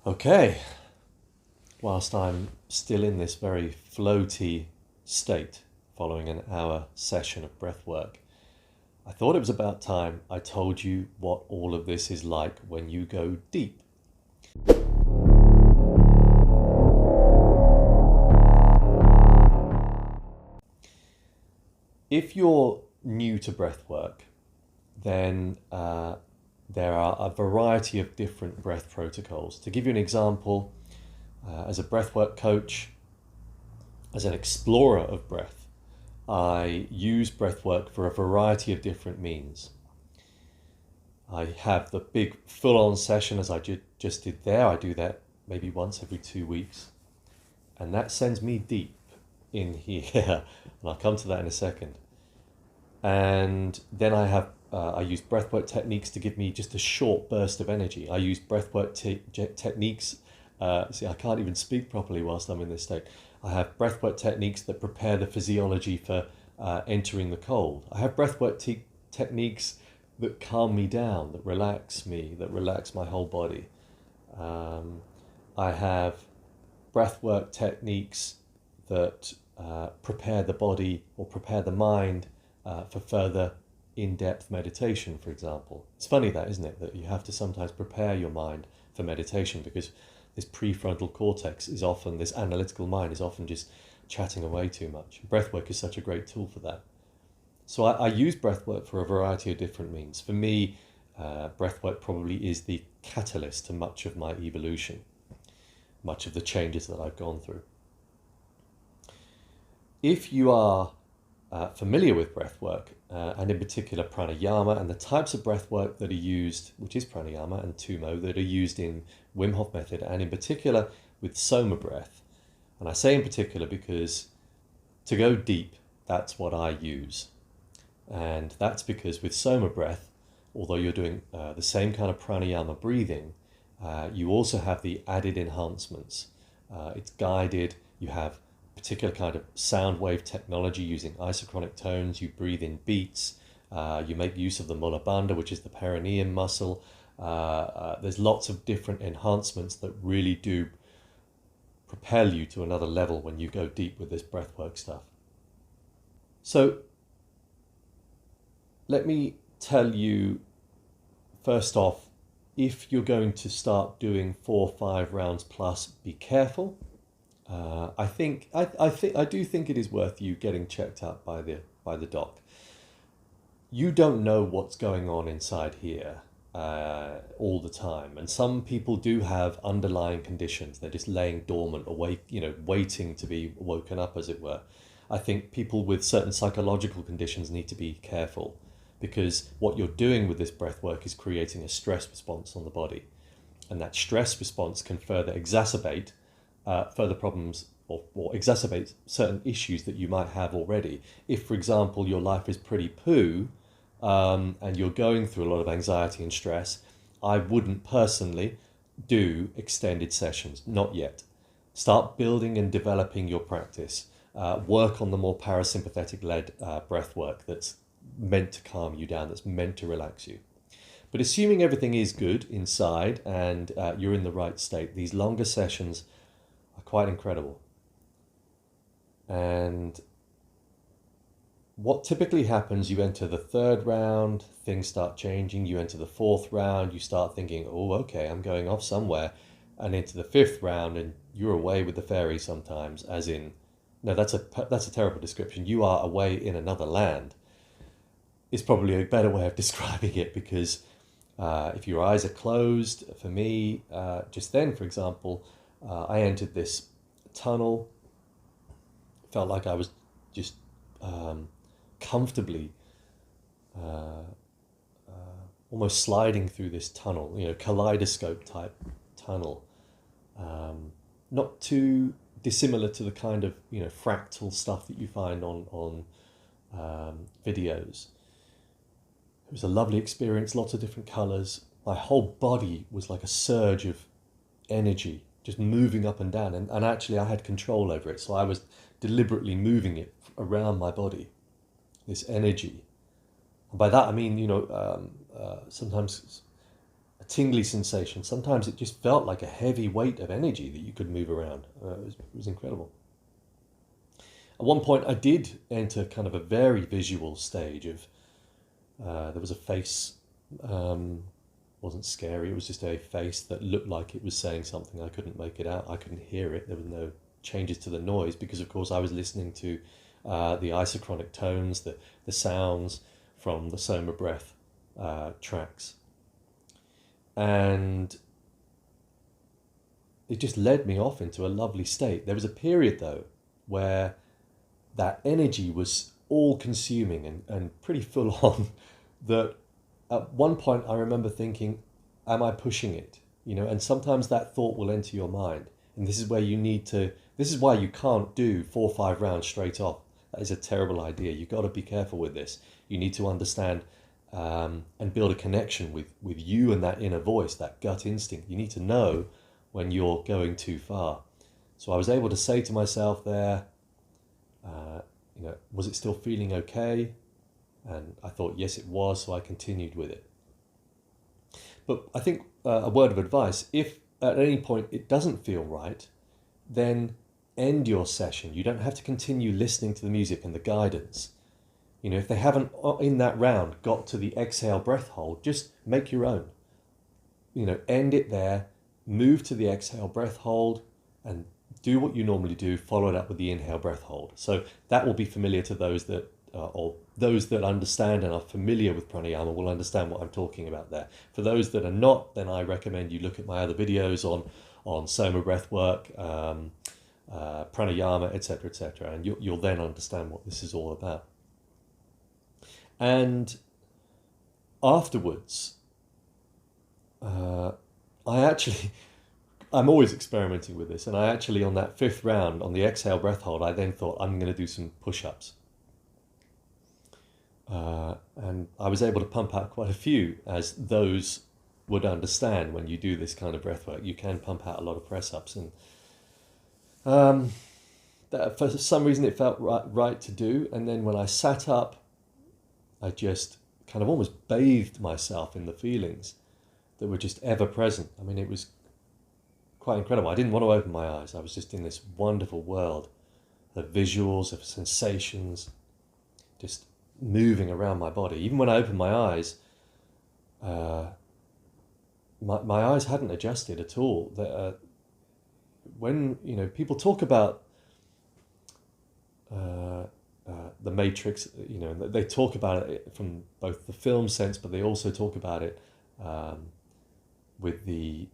Okay, whilst I'm still in this very floaty state following an hour session of breath work, I thought it was about time I told you what all of this is like when you go deep. If you're new to breath work, then there are a variety of different breath protocols. To give you an example, as a breathwork coach, as an explorer of breath, I use breathwork for a variety of different means. I have the big full-on session as I just did there. I do that maybe once every 2 weeks, and that sends me deep in here, and I'll come to that in a second. And then I use breathwork techniques to give me just a short burst of energy. I use breathwork techniques. See, I can't even speak properly whilst I'm in this state. I have breathwork techniques that prepare the physiology for entering the cold. I have breathwork techniques that calm me down, that relax me, that relax my whole body. I have breathwork techniques that prepare the body or prepare the mind for further in-depth meditation, for example. It's funny that, isn't it, that you have to sometimes prepare your mind for meditation because this prefrontal cortex is often, this analytical mind is often just chatting away too much. Breathwork is such a great tool for that. So I use breathwork for a variety of different means. For me, breathwork probably is the catalyst to much of my evolution, much of the changes that I've gone through. If you are familiar with breathwork, and in particular pranayama and the types of breathwork that are used, which is pranayama and tumo, that are used in Wim Hof method, and in particular with Soma breath. And I say in particular because to go deep, that's what I use. And that's because with Soma breath, although you're doing the same kind of pranayama breathing, you also have the added enhancements. It's guided, you have particular kind of sound wave technology using isochronic tones. You breathe in beats. You make use of the mula bandha, which is the perineum muscle. There's lots of different enhancements that really do propel you to another level when you go deep with this breathwork stuff. So let me tell you first off, if you're going to start doing 4 or 5 rounds plus, be careful. I do think it is worth you getting checked out by the doc. You don't know what's going on inside here all the time, and some people do have underlying conditions. They're just laying dormant, awake, waiting to be woken up, as it were. I think people with certain psychological conditions need to be careful because what you're doing with this breath work is creating a stress response on the body, and that stress response can further exacerbate further problems or exacerbate certain issues that you might have already. If, for example, your life is pretty poo and you're going through a lot of anxiety and stress, I wouldn't personally do extended sessions, not yet. Start building and developing your practice. Work on the more parasympathetic-led breath work that's meant to calm you down, that's meant to relax you. But assuming everything is good inside and you're in the right state, these longer sessions are quite incredible. And what typically happens, you enter the 3rd round, things start changing, you enter the 4th round, you start thinking, oh, okay, I'm going off somewhere, and into the 5th round, and you're away with the fairies sometimes, as in, no, that's a terrible description. You are away in another land. It's probably a better way of describing it, because if your eyes are closed, for me, just then, for example, I entered this tunnel, felt like I was just comfortably almost sliding through this tunnel, kaleidoscope type tunnel, not too dissimilar to the kind of fractal stuff that you find on videos. It was a lovely experience, lots of different colors. My whole body was like a surge of energy, just moving up and down, and actually I had control over it, so I was deliberately moving it around my body, this energy. And by that I mean, sometimes tingly sensation. Sometimes it just felt like a heavy weight of energy that you could move around. It was incredible. At one point, I did enter kind of a very visual stage of, there was a face, wasn't scary, it was just a face that looked like it was saying something. I couldn't make it out, I couldn't hear it, there was no changes to the noise, because of course I was listening to the isochronic tones, the sounds from the Soma breath tracks. And it just led me off into a lovely state. There was a period though where that energy was all consuming and pretty full on, that at one point I remember thinking, am I pushing it? You know, and sometimes that thought will enter your mind. And this is where you need to, this is why you can't do 4 or 5 rounds straight off. That is a terrible idea. You've got to be careful with this. You need to understand and build a connection with you and that inner voice, that gut instinct. You need to know when you're going too far. So I was able to say to myself there, you know, was it still feeling okay? And I thought, yes, it was, so I continued with it. But I think a word of advice, if at any point it doesn't feel right, then end your session. You don't have to continue listening to the music and the guidance. You know, if they haven't in that round got to the exhale breath hold, just make your own. You know, end it there, move to the exhale breath hold, and do what you normally do, follow it up with the inhale breath hold. So that will be familiar to those that, or those that understand and are familiar with pranayama will understand what I'm talking about there. For those that are not, then I recommend you look at my other videos on Soma breathwork, pranayama, etc., and you'll then understand what this is all about. And afterwards, I'm always experimenting with this, and I actually, on that 5th round, on the exhale breath hold, I then thought, I'm going to do some push-ups. And I was able to pump out quite a few, as those would understand when you do this kind of breath work. You can pump out a lot of press-ups, and that, for some reason it felt right to do. And then when I sat up, I just kind of almost bathed myself in the feelings that were just ever present. I mean, it was quite incredible. I didn't want to open my eyes. I was just in this wonderful world of visuals, of sensations, just moving around my body. Even when I opened my eyes, my eyes hadn't adjusted at all. When, you know, people talk about the Matrix, you know, they talk about it from both the film sense, but they also talk about it with the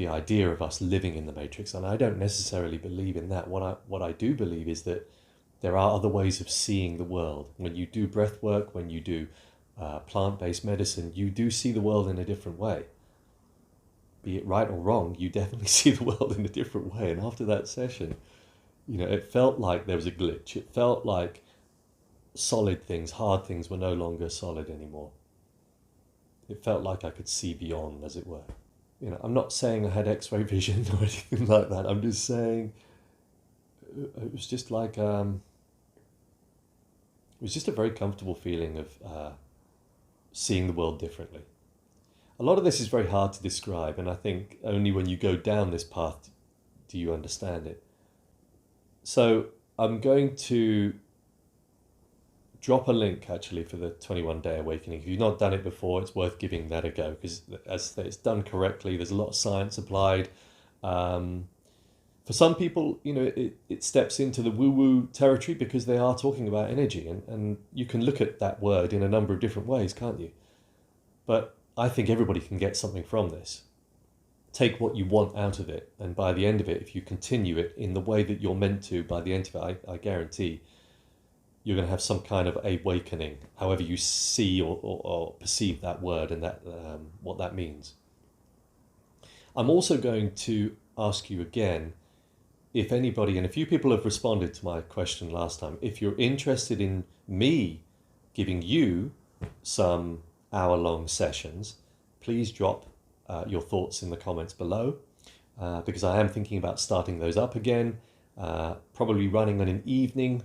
idea of us living in the Matrix. And I don't necessarily believe in that. What I do believe is that there are other ways of seeing the world. When you do breath work, when you do plant-based medicine, you do see the world in a different way. Be it right or wrong, you definitely see the world in a different way. And after that session, you know, it felt like there was a glitch. It felt like solid things, hard things were no longer solid anymore. It felt like I could see beyond, as it were. You know, I'm not saying I had X-ray vision or anything like that. I'm just saying it was just like, it was just a very comfortable feeling of seeing the world differently. A lot of this is very hard to describe, and I think only when you go down this path do you understand it. So I'm going to drop a link actually for the 21-day awakening. If you've not done it before, it's worth giving that a go, because as it's done correctly, there's a lot of science applied. For some people, you know, it steps into the woo-woo territory because they are talking about energy, and you can look at that word in a number of different ways, can't you? But I think everybody can get something from this. Take what you want out of it, and by the end of it, if you continue it in the way that you're meant to, by the end of it, I guarantee you're going to have some kind of awakening, however you see or perceive that word and that what that means. I'm also going to ask you again, if anybody, and a few people have responded to my question last time, if you're interested in me giving you some hour-long sessions, please drop your thoughts in the comments below, because I am thinking about starting those up again, probably running on an evening,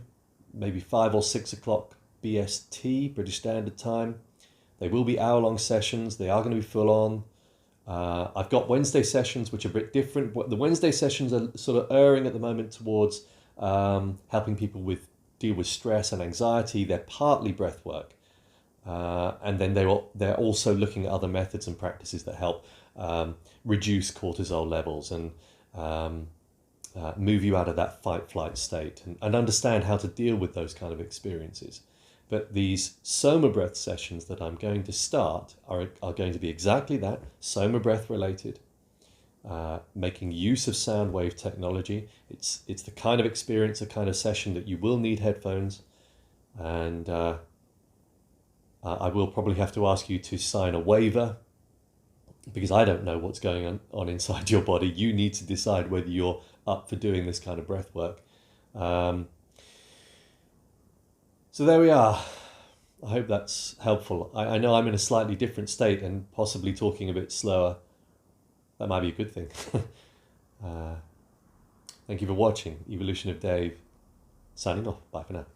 maybe 5 or 6 o'clock BST, British Standard Time. They will be hour-long sessions. They are going to be full-on. I've got Wednesday sessions, which are a bit different. The Wednesday sessions are sort of erring at the moment towards helping people deal with stress and anxiety. They're partly breath work. And then they're also looking at other methods and practices that help reduce cortisol levels and move you out of that fight-flight state and understand how to deal with those kind of experiences. But these Soma breath sessions that I'm going to start are going to be exactly that, Soma breath related, making use of sound wave technology. It's the kind of experience, a kind of session that you will need headphones, and I will probably have to ask you to sign a waiver because I don't know what's going on inside your body. You need to decide whether you're up for doing this kind of breath work. So there we are. I hope that's helpful. I know I'm in a slightly different state and possibly talking a bit slower. That might be a good thing. Thank you for watching. Evolution of Dave, signing off. Bye for now.